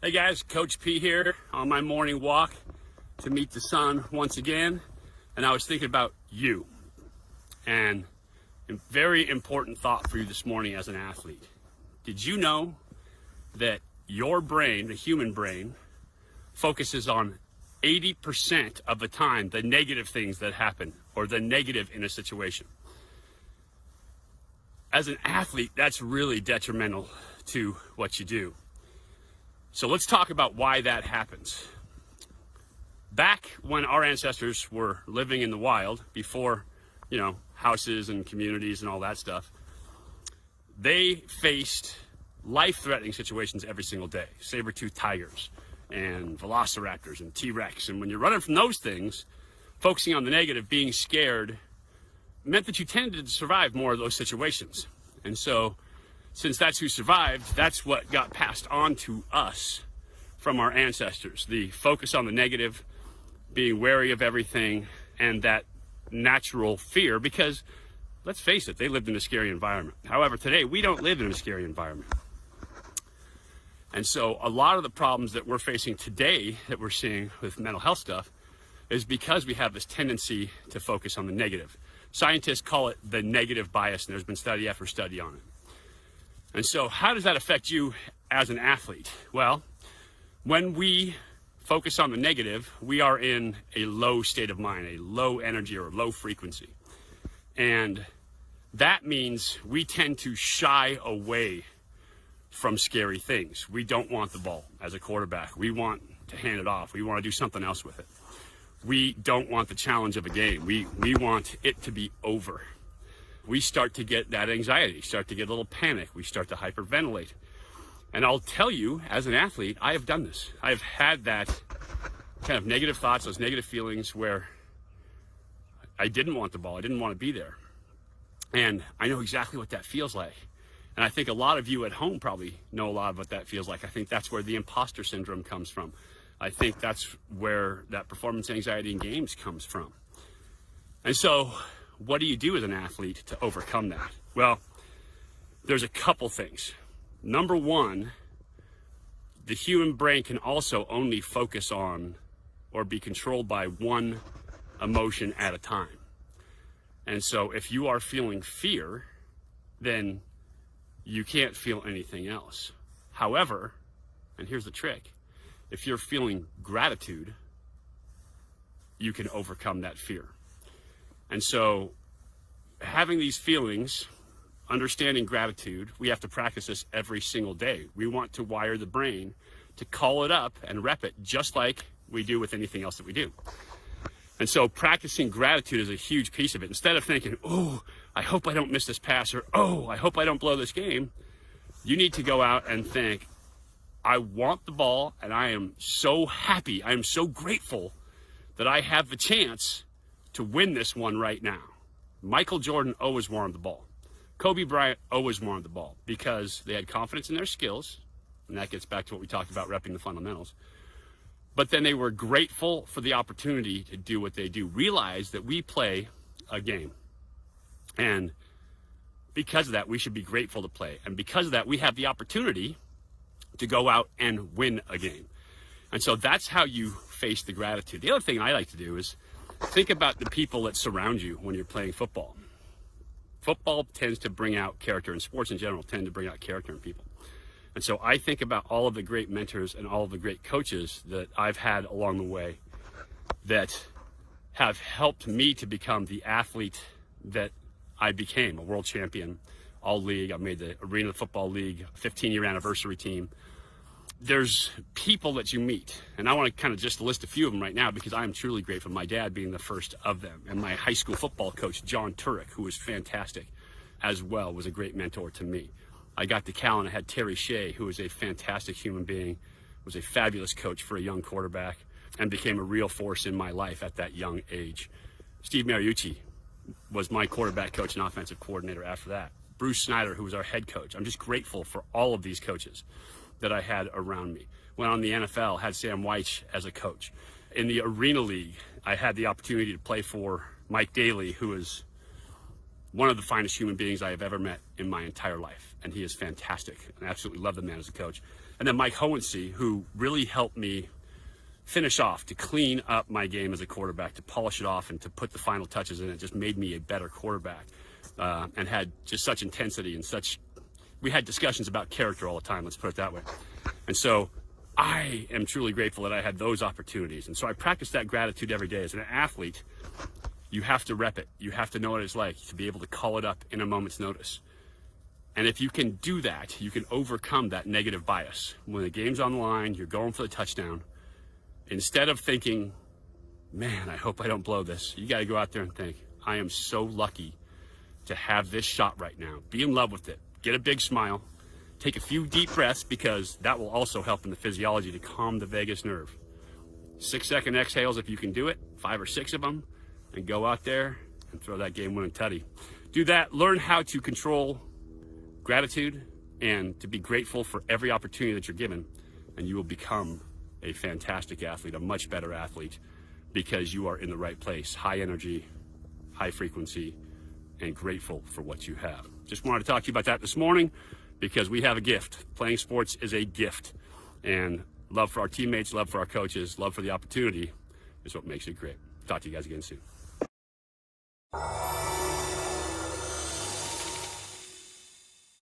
Hey guys, Coach P here on my morning walk to meet the sun once again. And I was thinking about you. And a very important thought for you this morning as an athlete. Did you know that your brain, the human brain, focuses on 80% of the time the negative things that happen or the negative in a situation? As an athlete, that's really detrimental to what you do. So let's talk about why that happens. Back when our ancestors were living in the wild, before, houses and communities and all that stuff, they faced life-threatening situations every single day. Saber-toothed tigers and velociraptors and T-Rex. And when you're running from those things, focusing on the negative, being scared, meant that you tended to survive more of those situations. And so, since that's who survived, that's what got passed on to us from our ancestors. The focus on the negative, being wary of everything, and that natural fear, because let's face it, they lived in a scary environment. However, today we don't live in a scary environment. And so a lot of the problems that we're facing today that we're seeing with mental health stuff is because we have this tendency to focus on the negative. Scientists call it the negative bias, and there's been study after study on it. And so how does that affect you as an athlete? Well, when we focus on the negative, we are in a low state of mind, a low energy or low frequency. And that means we tend to shy away from scary things. We don't want the ball as a quarterback. We want to hand it off. We want to do something else with it. We don't want the challenge of a game. We want it to be over. We start to get that anxiety, start to get a little panic. We start to hyperventilate. And I'll tell you, as an athlete, I have done this. I've had that kind of negative thoughts, those negative feelings where I didn't want the ball. I didn't want to be there. And I know exactly what that feels like. And I think a lot of you at home probably know a lot of what that feels like. I think that's where the imposter syndrome comes from. I think that's where that performance anxiety in games comes from. And so what do you do as an athlete to overcome that? Well, there's a couple things. Number one, the human brain can also only focus on or be controlled by one emotion at a time. And so if you are feeling fear, then you can't feel anything else. However, and here's the trick, if you're feeling gratitude, you can overcome that fear. And so having these feelings, understanding gratitude, we have to practice this every single day. We want to wire the brain to call it up and rep it just like we do with anything else that we do. And so practicing gratitude is a huge piece of it. Instead of thinking, oh, I hope I don't miss this pass, or oh, I hope I don't blow this game, you need to go out and think, I want the ball and I am so happy, I am so grateful that I have the chance to win this one right now. Michael Jordan always wanted the ball. Kobe Bryant always wanted the ball because they had confidence in their skills, and that gets back to what we talked about, repping the fundamentals. But then they were grateful for the opportunity to do what they do. Realize that we play a game. And because of that, we should be grateful to play. And because of that, we have the opportunity to go out and win a game. And so that's how you face the gratitude. The other thing I like to do is think about the people that surround you when you're playing football. Football tends to bring out character, and sports in general tend to bring out character in people. And so I think about all of the great mentors and all of the great coaches that I've had along the way that have helped me to become the athlete that I became, a world champion, all league. I made the Arena Football League 15-year anniversary team. There's people that you meet, and I want to kind of just list a few of them right now because I am truly grateful, my dad being the first of them, and my high school football coach, John Turek, who was fantastic as well, was a great mentor to me. I got to Cal and I had Terry Shea, who was a fantastic human being, was a fabulous coach for a young quarterback, and became a real force in my life at that young age. Steve Mariucci was my quarterback coach and offensive coordinator after that. Bruce Snyder, who was our head coach. I'm just grateful for all of these coaches that I had around me. Went on the NFL, had Sam Weich as a coach. In the Arena League, I had the opportunity to play for Mike Daly, who is one of the finest human beings I have ever met in my entire life. And he is fantastic. I absolutely love the man as a coach. And then Mike Hohensee, who really helped me finish off, to clean up my game as a quarterback, to polish it off and to put the final touches in it, just made me a better quarterback, and had just such intensity and such, we had discussions about character all the time, let's put it that way. And so I am truly grateful that I had those opportunities. And so I practice that gratitude every day. As an athlete, you have to rep it. You have to know what it's like to be able to call it up in a moment's notice. And if you can do that, you can overcome that negative bias. When the game's on the line, you're going for the touchdown. Instead of thinking, man, I hope I don't blow this, you got to go out there and think, I am so lucky to have this shot right now. Be in love with it. Get a big smile. Take a few deep breaths, because that will also help in the physiology to calm the vagus nerve. 6-second exhales if you can do it, 5 or 6 of them, and go out there and throw that game-winning tutty. Do that. Learn how to control gratitude and to be grateful for every opportunity that you're given, and you will become a fantastic athlete, a much better athlete, because you are in the right place. High energy, high frequency, and grateful for what you have. Just wanted to talk to you about that this morning, because we have a gift. Playing sports is a gift, and love for our teammates, love for our coaches, love for the opportunity is what makes it great. Talk to you guys again soon.